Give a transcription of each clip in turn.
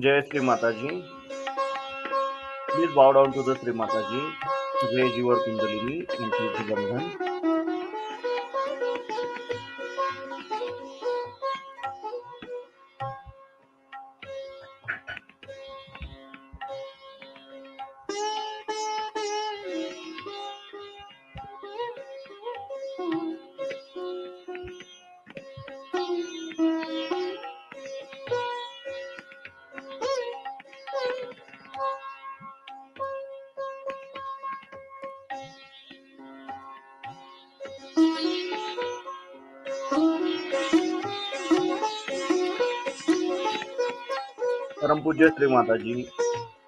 Jai Shri Mataji. Please bow down to the Shri Mataji. Raise your Kundalini into the Bandhan. Param Pujya Shri Mataji,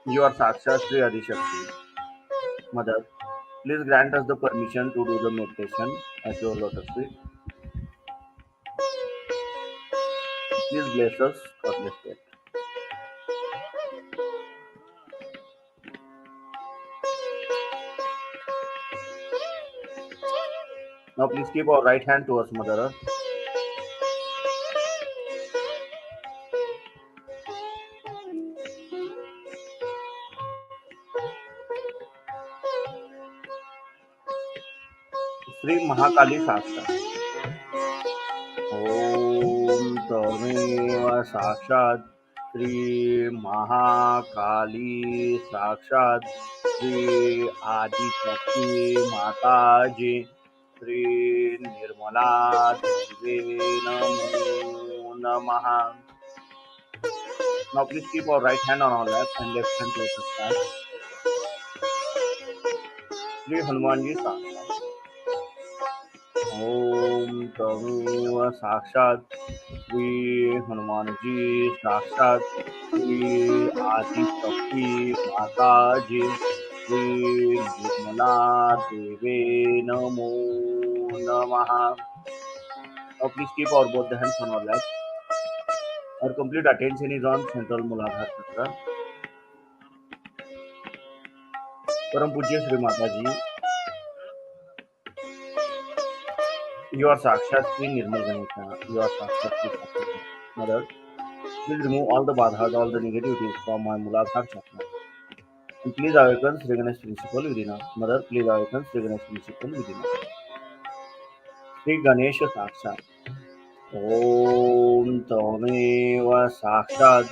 you are Sakshat Shri Adi Shakti. Mother, please grant us the permission to do the meditation at your lotus feet. Please bless us for this state. Now please keep our right hand towards Mother Earth. Shri Mahakali Sakshat. Om Tameva Sakshat Shri Mahakali Sakshat Shri Adi Shakti Mataji Shri Nirmala Deve Namo Namaha. Now please keep our right hand on our lap and left hand towards the sky. Shri Hanumanji Sakshat. Om Tameva Sakshat Shri Hanumanji Sakshat Shri Adi Shakti Mataji Shri Nirmala Deve Namo Namaha. Now please keep our both the hands on our lap. Our complete attention is on central Muladhara Chakra. Param Pujya Shri Mataji, you are Sakshat Shri Nirmal Ganesha. You are Sakshat Shri Sakshat. Mother, please remove all the badhas, all the negativities from my Muladhara Chakra. And please awaken Sri Ganesh principle within us. Mother, please awaken Sri Ganesh principle within us. Sri Ganesha Sakshat. Om Tameva Sakshat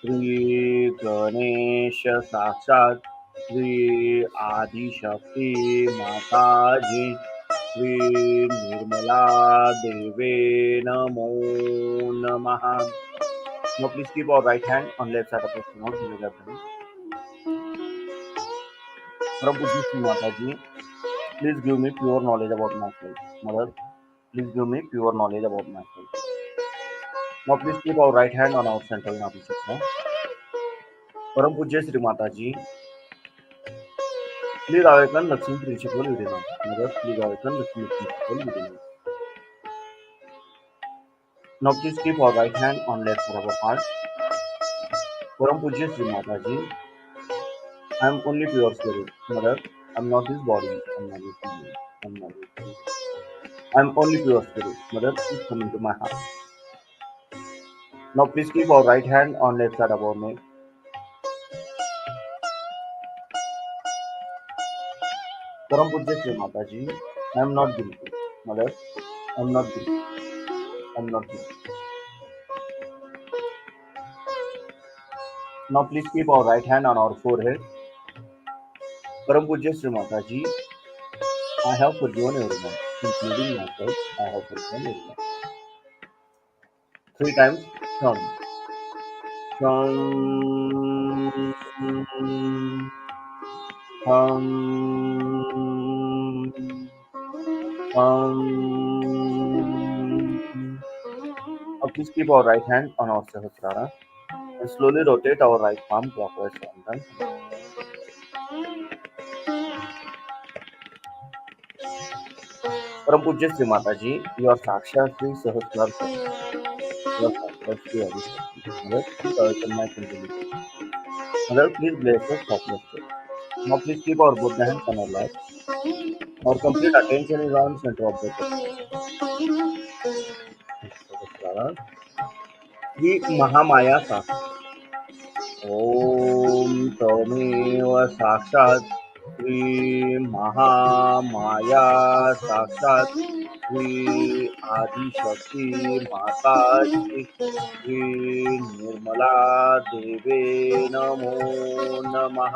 Sri Ganesha Sakshat Sri Adi Shakti Mataji Sri Nirmala Deve Namo Namaha. Now please keep our right hand on left side of the stomach below left hand. Param Pujya Shri Mataji, please give me pure knowledge about myself. Mother, please give me pure knowledge about myself. Now please keep our right hand on our central Nadi Chakra. Param Pujya Shri Mataji, please awaken Lakshmi principle within us. Mother, please awaken Lakshmi principle within us. Now please keep our right hand on left side of our heart. Param Pujya Shri Mataji, I am only pure spirit. Mother, I am not this body. I am not this body. I am not this body. I am only pure spirit. Mother, please come into my heart. Now please keep our right hand on left side of our neck. Param Pujya Shri Mataji, I am not guilty. Mother, I am not guilty. I am not guilty. Now please keep our right hand on our forehead. Param Pujya Shri Mataji, I have forgiven everyone, including myself. I have forgiven everyone. 3 times, Sham. Sham. hum, hum. Now please keep our right hand on our Sahasrara and slowly rotate our right palm clockwise and then Param Pujya Shri Mataji, your Saksha Shri Sahasrar Swami, your Saksha Shri Adi Shakti. Mother, please open my Kundalini. Mother, please bless us helplessly. Now please keep our both the hands on our lap. Our complete attention is on center of the Sahasrara. Shri Mahamaya Sakshi. ॐ त्वमेव साक्षात् श्री महामाया साक्षात् श्री आदिशक्ति माताजी श्री निर्मला देवे नमो नमः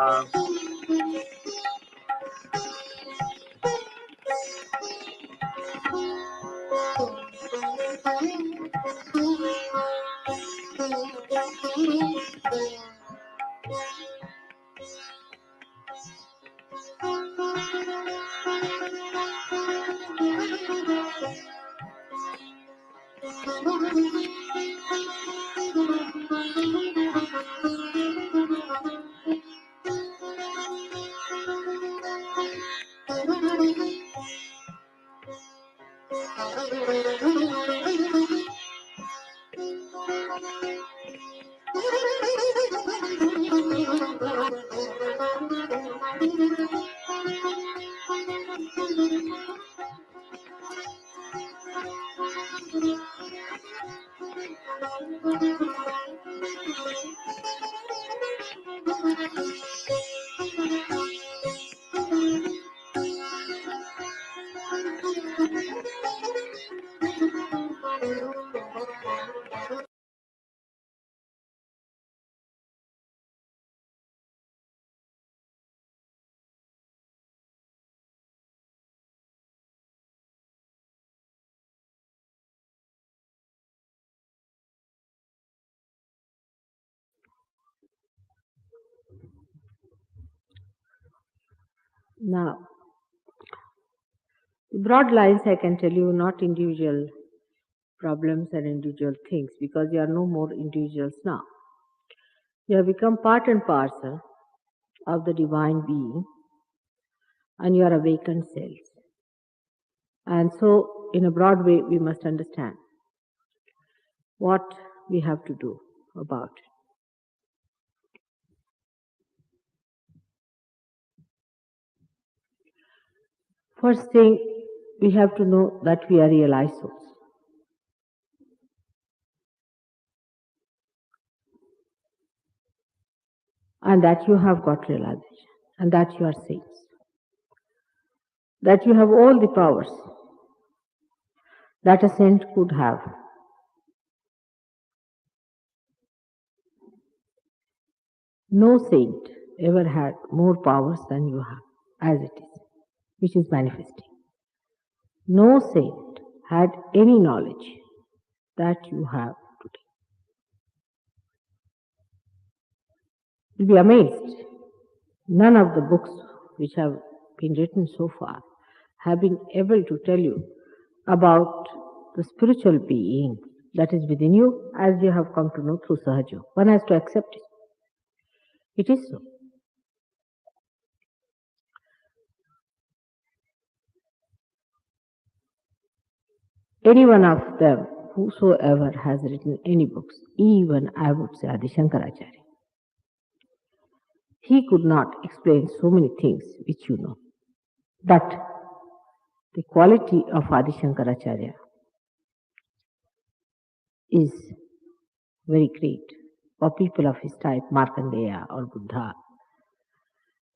Now, broad lines I can tell you, not individual problems and individual things, because you are no more individuals now. You have become part and parcel of the divine being and you are awakened selves. And so, in a broad way, we must understand what we have to do about it. First thing, we have to know that we are realized souls. And that you have got realization. And that you are saints. That you have all the powers that a saint could have. No saint ever had more powers than you have, as it is, which is manifesting. No saint had any knowledge that you have today. You'll be amazed. None of the books which have been written so far have been able to tell you about the spiritual being that is within you, as you have come to know through Sahajayoga. One has to accept it. It is so. Any one of them, whosoever has written any books, even I would say Adi Shankaracharya, he could not explain so many things which you know. But the quality of Adi Shankaracharya is very great for people of his type, Markandeya or Buddha.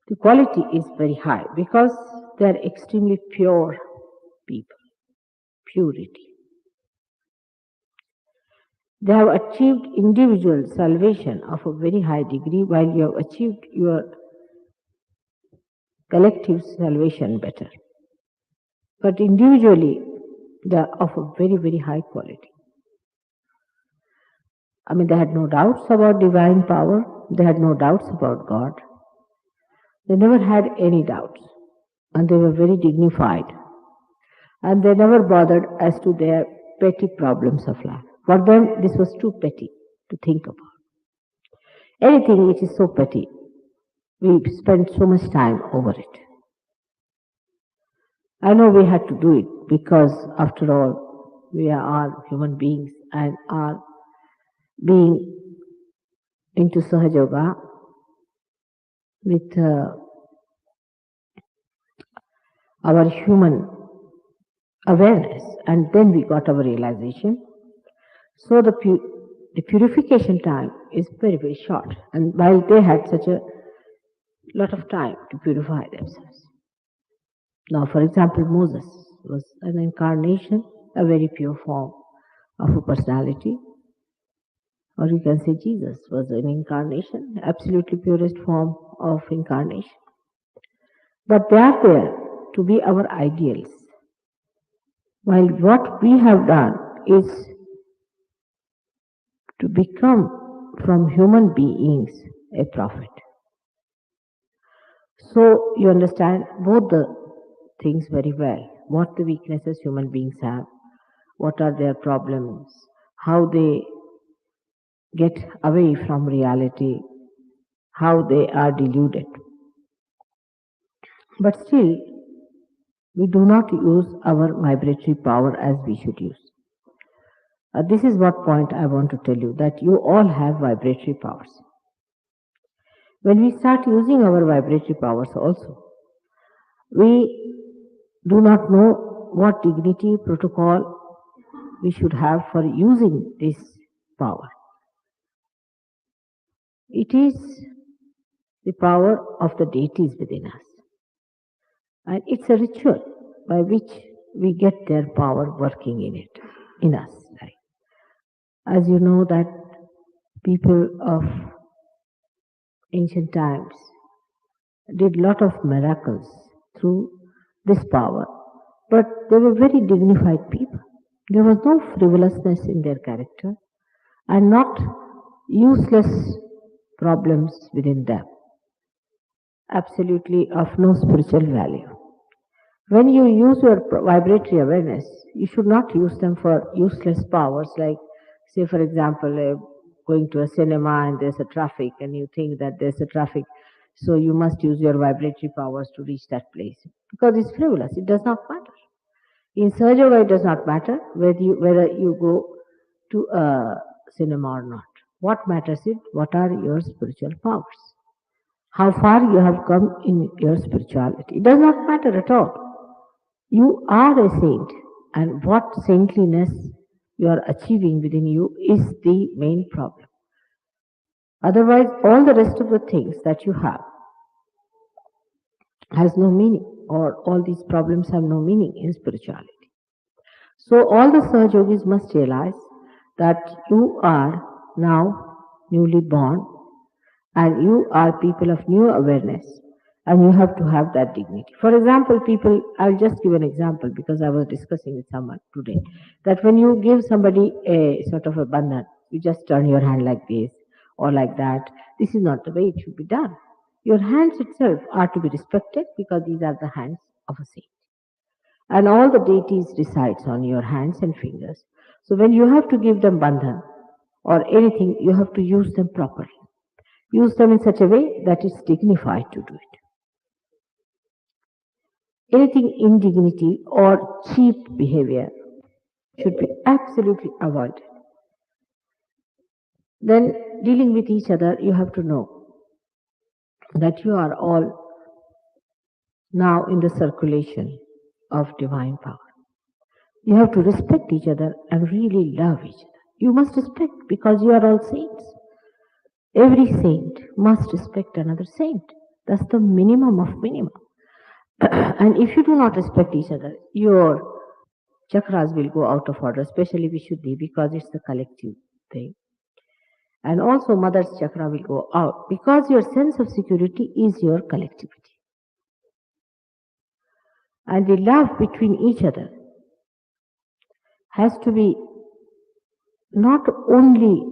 The quality is very high because they are extremely pure people, purity. They have achieved individual salvation of a very high degree, while you have achieved your collective salvation better. But individually, they are of a very, very high quality. They had no doubts about divine power, they had no doubts about God, They never had any doubts, and they were very dignified, and they never bothered as to their petty problems of life. For them, this was too petty to think about. Anything which is so petty, we spend so much time over it. I know we had to do it because, after all, we are human beings and are being into Sahajayoga with our human awareness, and then we got our realization. So the purification time is very, very short, and while they had such a lot of time to purify themselves. Now, for example, Moses was an incarnation, a very pure form of a personality, or you can say Jesus was an incarnation, absolutely purest form of incarnation. But they are there to be our ideals. While what we have done is to become from human beings a prophet. So you understand both the things very well. What the weaknesses human beings have, what are their problems, how they get away from reality, how they are deluded. But still, we do not use our vibratory power as we should use. This is what point I want to tell you, that you all have vibratory powers. When we start using our vibratory powers also, we do not know what dignity, protocol we should have for using this power. It is the power of the deities within us. And it's a ritual by which we get their power working in us. Right? As you know that people of ancient times did lot of miracles through this power, but they were very dignified people. There was no frivolousness in their character and not useless problems within them, absolutely of no spiritual value. When you use your vibratory awareness, you should not use them for useless powers like, say, for example, going to a cinema and there's a traffic and you think that there's a traffic, so you must use your vibratory powers to reach that place. Because it's frivolous, it does not matter. In Sahajayoga, it does not matter whether you go to a cinema or not. What matters is what are your spiritual powers? How far you have come in your spirituality. It does not matter at all. You are a saint, and what saintliness you are achieving within you is the main problem. Otherwise, all the rest of the things that you have has no meaning, or all these problems have no meaning in spirituality. So all the Sahaja Yogis must realize that you are now newly born and you are people of new awareness and you have to have that dignity. For example, people, I'll just give an example because I was discussing with someone today that when you give somebody a sort of a bandhan, you just turn your hand like this or like that. This is not the way it should be done. Your hands itself are to be respected because these are the hands of a saint. And all the deities resides on your hands and fingers. So when you have to give them bandhan or anything, you have to use them properly. Use them in such a way that it's dignified to do it. Anything indignity or cheap behavior should be absolutely avoided. Then dealing with each other, you have to know that you are all now in the circulation of divine power. You have to respect each other and really love each other. You must respect because you are all saints. Every saint must respect another saint. That's the minimum of minimum. And if you do not respect each other, your chakras will go out of order, especially Vishuddhi, because it's the collective thing. And also mother's chakra will go out because your sense of security is your collectivity. And the love between each other has to be not only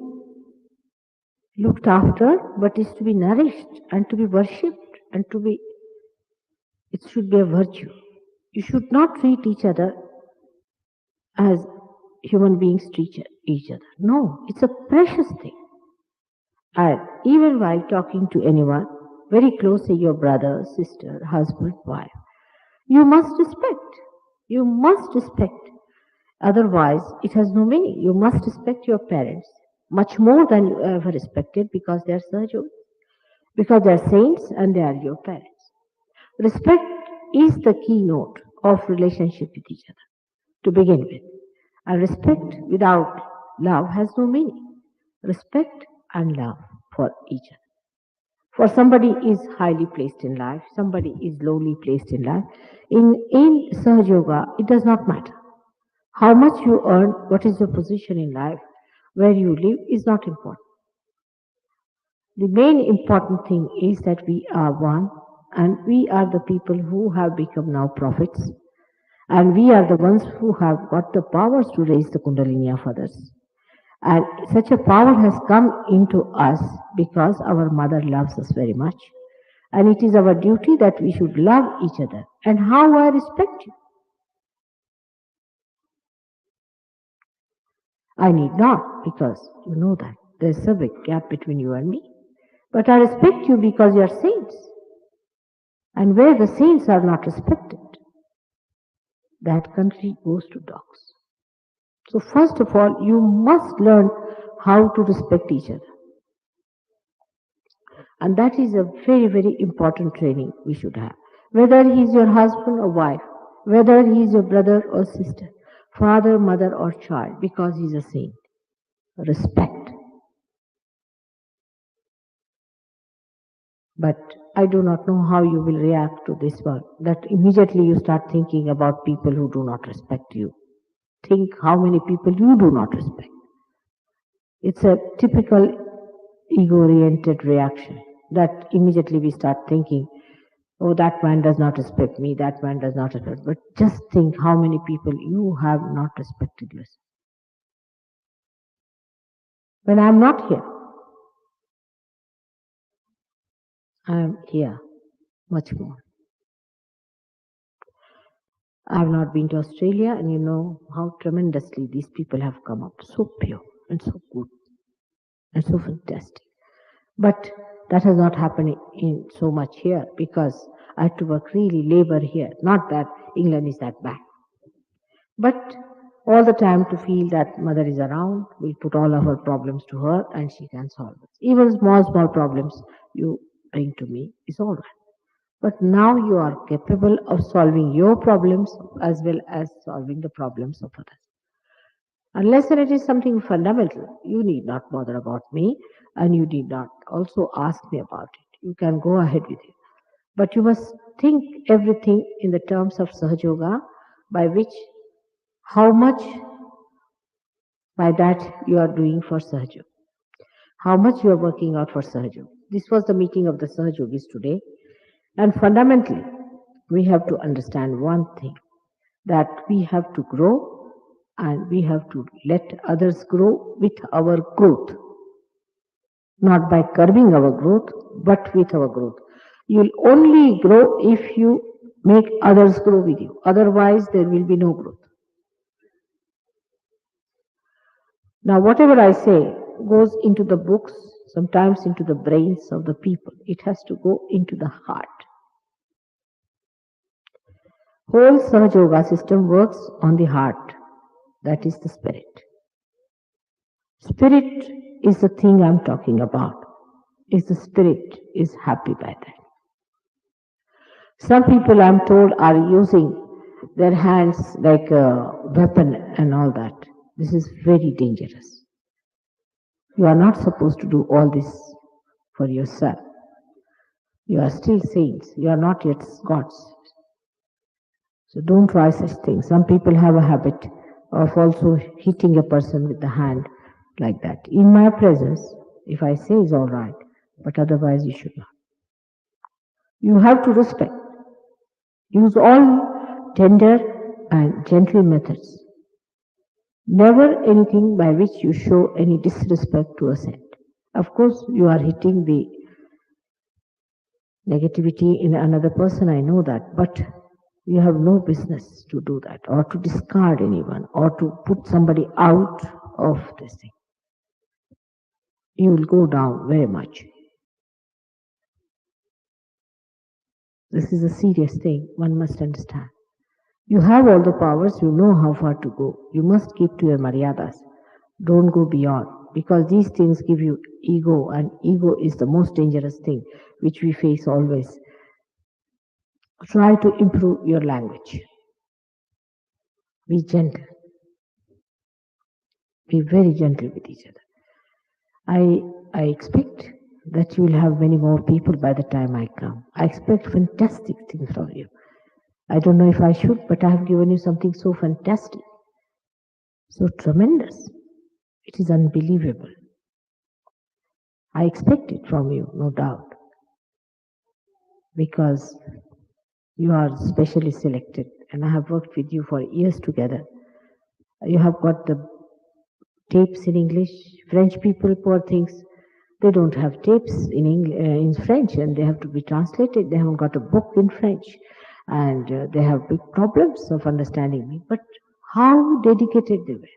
looked after, but is to be nourished and to be worshipped and it should be a virtue. You should not treat each other as human beings treat each other. No, it's a precious thing. And even while talking to anyone, very close, say your brother, sister, husband, wife, you must respect. You must respect. Otherwise, it has no meaning. You must respect your parents much more than you ever respected because they are Sahajayogas, because they are saints and they are your parents. Respect is the keynote of relationship with each other to begin with. And respect without love has no meaning. Respect and love for each other. For somebody is highly placed in life, somebody is lowly placed in life. In Sahaja Yoga, it does not matter. How much you earn, what is your position in life, where you live is not important. The main important thing is that we are one and we are the people who have become now prophets and we are the ones who have got the powers to raise the Kundalini of others. And such a power has come into us because our mother loves us very much. And it is our duty that we should love each other. And how I respect you? I need not, because you know that there's a big gap between you and me. But I respect you because you are saints. And where the saints are not respected, that country goes to dogs. So first of all, you must learn how to respect each other. And that is a very, very important training we should have. Whether he is your husband or wife, whether he is your brother or sister, father, mother or child, because he is a saint. Respect. But I do not know how you will react to this one. That immediately you start thinking about people who do not respect you. Think how many people you do not respect. It's a typical ego-oriented reaction that immediately we start thinking, oh, that man does not respect me, that man does not respect. But just think how many people you have not respected yourself. When I'm not here, I'm here much more. I have not been to Australia, and you know how tremendously these people have come up. So pure and so good and so fantastic. But that has not happened in so much here because I had to work really labor here. Not that England is that bad. But all the time to feel that mother is around, we'll put all of our problems to her and she can solve it. Even small, small problems you bring to me is all right. But now you are capable of solving your problems as well as solving the problems of others. Unless it is something fundamental, you need not bother about me and you need not also ask me about it. You can go ahead with it. But you must think everything in the terms of Sahajoga, by which how much by that you are doing for Sahajoga, how much you are working out for Sahajoga. This was the meeting of the Sahajogis today. And fundamentally, we have to understand one thing, that we have to grow and we have to let others grow with our growth. Not by curbing our growth, but with our growth. You'll only grow if you make others grow with you. Otherwise, there will be no growth. Now, whatever I say goes into the books, sometimes into the brains of the people. It has to go into the heart. Whole Sahajoga system works on the heart. That is the spirit. Spirit is the thing I'm talking about. If the spirit is happy by that. Some people, I'm told, are using their hands like a weapon and all that. This is very dangerous. You are not supposed to do all this for yourself. You are still saints. You are not yet gods. So don't try such things. Some people have a habit of also hitting a person with the hand like that. In my presence, if I say is all right, but otherwise you should not. You have to respect. Use all tender and gentle methods. Never anything by which you show any disrespect to a saint. Of course, you are hitting the negativity in another person, I know that, but you have no business to do that or to discard anyone or to put somebody out of this thing. You will go down very much. This is a serious thing, one must understand. You have all the powers, you know how far to go. You must keep to your maryadas. Don't go beyond because these things give you ego, and ego is the most dangerous thing which we face always. Try to improve your language. Be gentle. Be very gentle with each other. I expect that you will have many more people by the time I come. I expect fantastic things from you. I don't know if I should, but I have given you something so fantastic, so tremendous. It is unbelievable. I expect it from you, no doubt, because you are specially selected and I have worked with you for years together. You have got the tapes in English. French people, poor things, they don't have tapes in French and they have to be translated. They haven't got a book in French and they have big problems of understanding me. But how dedicated they were,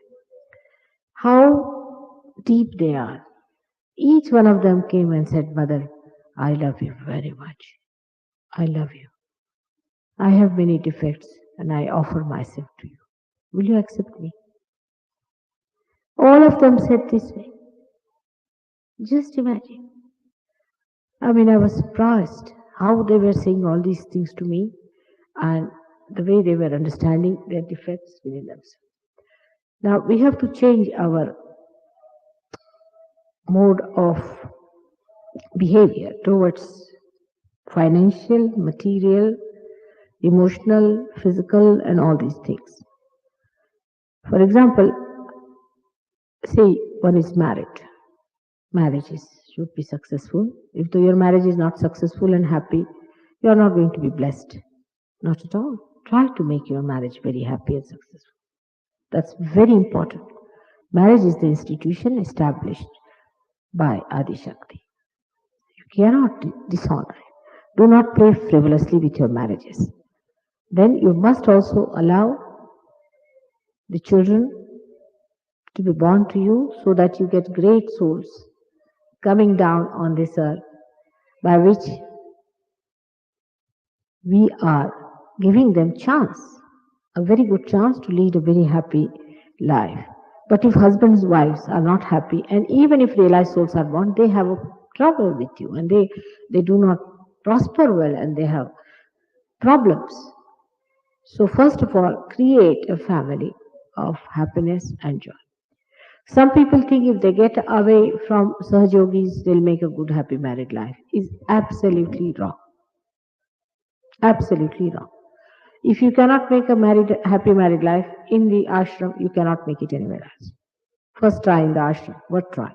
how deep they are. Each one of them came and said, Mother, I love you very much. I love you. I have many defects and I offer myself to you. Will you accept me? All of them said this way. Just imagine. I mean, I was surprised how they were saying all these things to me and the way they were understanding their defects within themselves. Now, we have to change our mode of behavior towards financial, material, emotional, physical, and all these things. For example, say one is married. Marriages should be successful. If your marriage is not successful and happy, you are not going to be blessed. Not at all. Try to make your marriage very happy and successful. That's very important. Marriage is the institution established by Adi Shakti. You cannot dishonor it. Do not play frivolously with your marriages. Then you must also allow the children to be born to you so that you get great souls coming down on this earth by which we are giving them chance, a very good chance to lead a very happy life. But if husbands and wives are not happy, and even if realized souls are born, they have a trouble with you and they do not prosper well and they have problems. So first of all, create a family of happiness and joy. Some people think if they get away from Sahajogis, they'll make a good, happy married life. Is absolutely wrong. Absolutely wrong. If you cannot make a happy married life in the ashram, you cannot make it anywhere else. First try in the ashram. What try?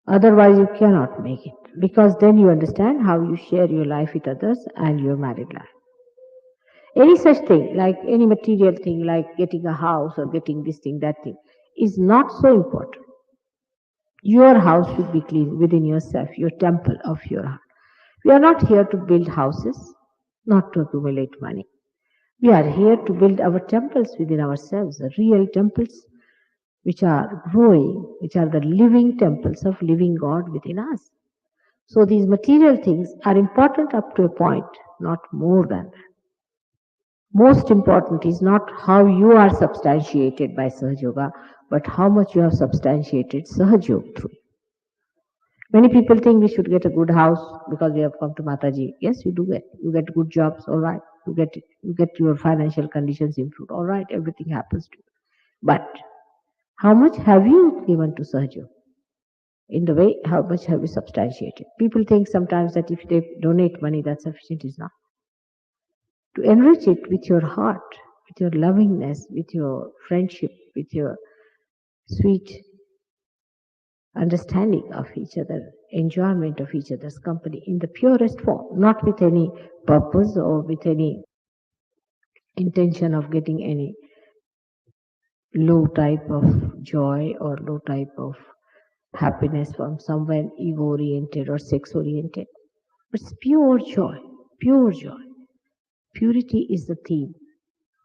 Otherwise, you cannot make it because then you understand how you share your life with others and your married life. Any such thing, like any material thing, like getting a house or getting this thing, that thing, is not so important. Your house should be clean within yourself, your temple of your heart. We are not here to build houses, not to accumulate money. We are here to build our temples within ourselves, the real temples which are growing, which are the living temples of living God within us. So these material things are important up to a point, not more than that. Most important is not how you are substantiated by Sahaja Yoga, but how much you have substantiated Sahaja Yoga through. Many people think we should get a good house because we have come to Mataji. Yes, you do get. You get good jobs, all right. You get your financial conditions improved, all right. Everything happens to you. But how much have you given to Sahaja Yoga? In the way, how much have you substantiated? People think sometimes that if they donate money, that's sufficient. Is not. To enrich it with your heart, with your lovingness, with your friendship, with your sweet understanding of each other, enjoyment of each other's company in the purest form, not with any purpose or with any intention of getting any low type of joy or low type of happiness from somewhere ego oriented or sex oriented. It's pure joy, pure joy. Purity is the theme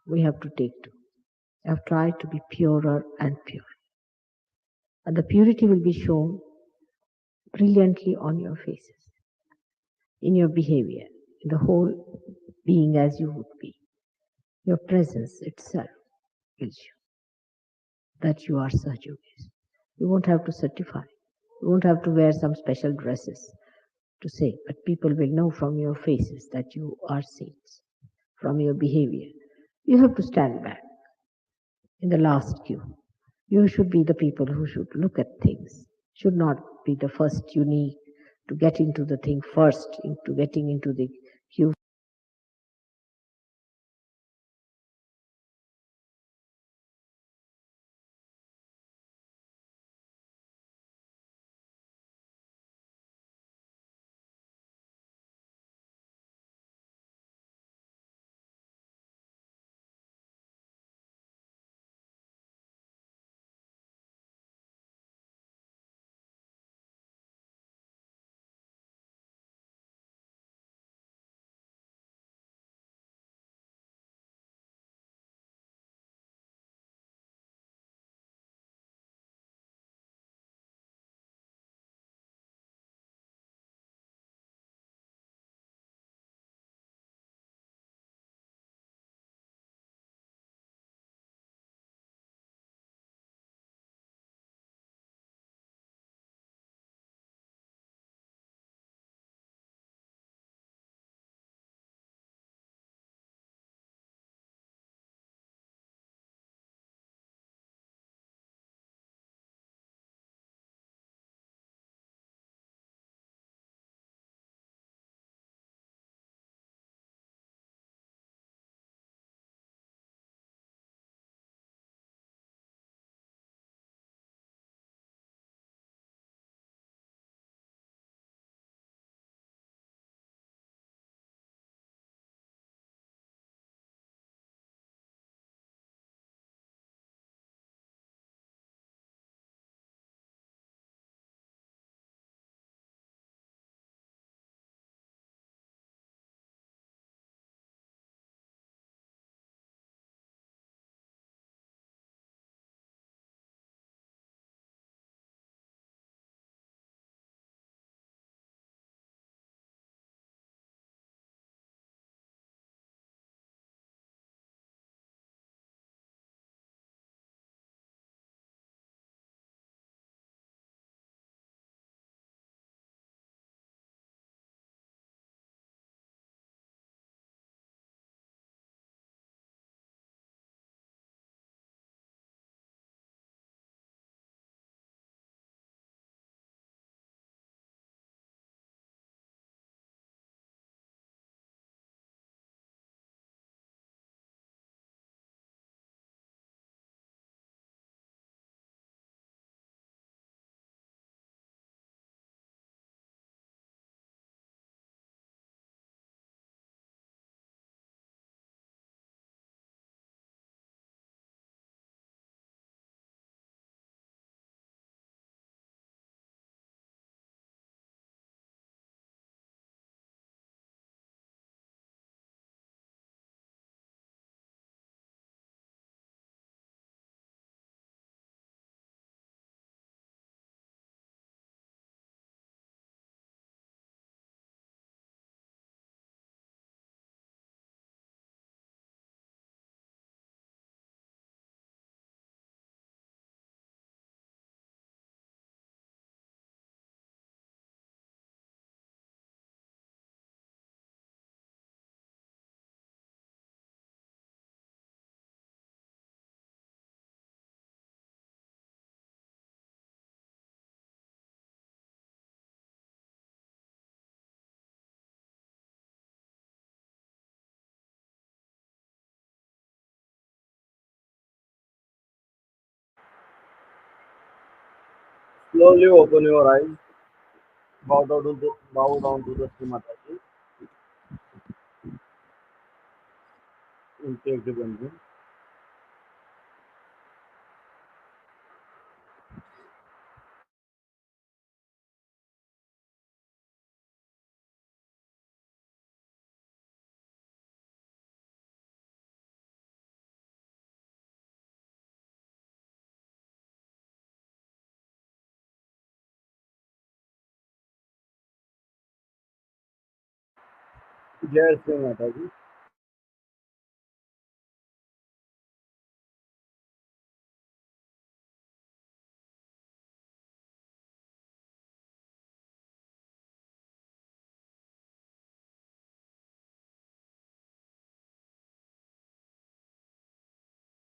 we have to take to. I have tried to be purer and pure. And the purity will be shown brilliantly on your faces, in your behavior, in the whole being as you would be. Your presence itself will show that you are Sahajogis. You won't have to certify. You won't have to wear some special dresses to say, but people will know from your faces that you are saints, from your behavior. You have to stand back in the last queue. You should be the people who should look at things, should not be the first unique to get into the thing first, into getting into the queue. Slowly open your eyes. Bow down to the Shri Mataji. And take the Benjamin. Jai Shri Mataji.